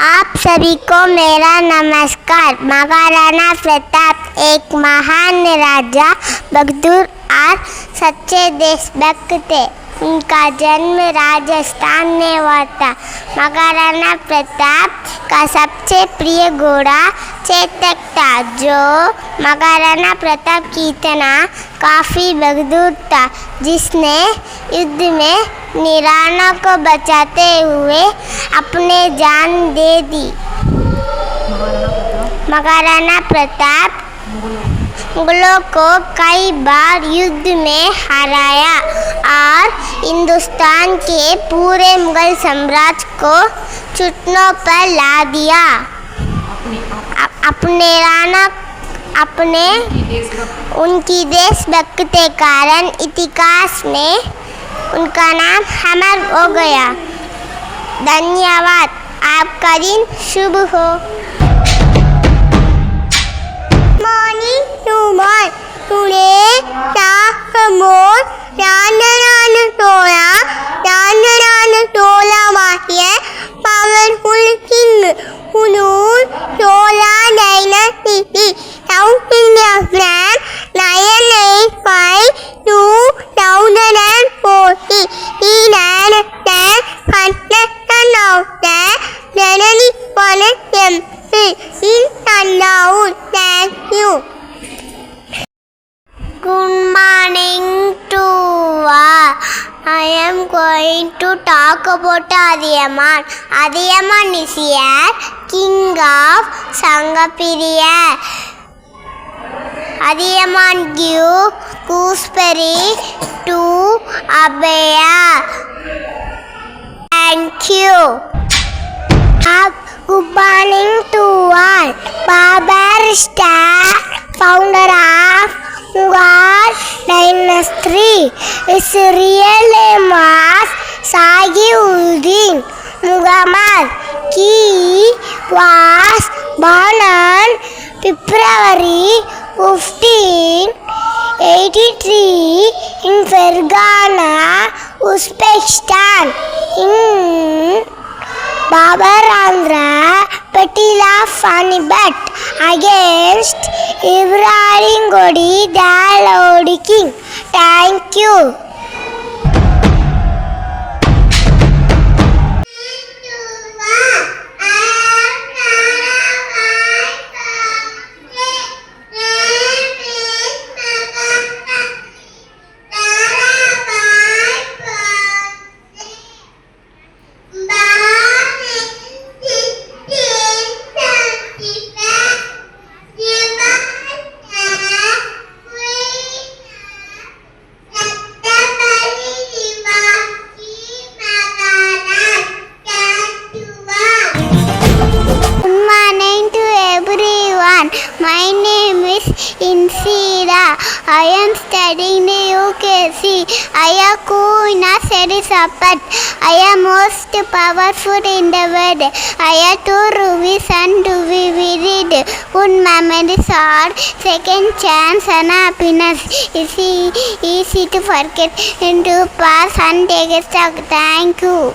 आप सभी को मेरा नमस्कार। महाराणा प्रताप एक महान राजा, बहादुर और सच्चे देशभक्त थे। उनका जन्म राजस्थान में हुआ था। महाराणा प्रताप का सबसे प्रिय घोड़ा चेतक था, जो महाराणा प्रताप की तरह काफ़ी बहादुर था, जिसने युद्ध में वीरानों को बचाते हुए अपने जान दे दी। महाराणा प्रताप मुगलों को कई बार युद्ध में हराया और हिंदुस्तान के पूरे मुगल साम्राज्य को घुटनों पर ला दिया। उनकी देशभक्ति के कारण इतिहास में उनका नाम अमर हो गया। धन्यवाद। आपका दिन शुभ हो। Morning to morning. Today, more Tola Mahia, powerful king who ruled Tola dynasty. South India from 985 to 1040. He ran the construction of the General Temple in Tanjore. Thank you. Good morning to all. I am going to talk about Adiyaman. Adiyaman is a king of Sangapiriya. Adiyaman gave gooseberry to Abhaya. Thank you. Good morning to all. Babar Shah, founder of Mughal dynasty. His real name was Sagiuddin Muhammad. He was born on February 15, 83 in Fergana, Uzbekistan. In Babarandra Patila Fanibat against Ibrahim Godi, the Lodi King. Thank you. My name is Insira. I am studying the UKC. I am Queen Serisapat. I am most powerful in the world. I have 2 rubies and 2 vivid. Good memories are second chance and happiness. It's easy to forget and to pass and take a stock. Thank you.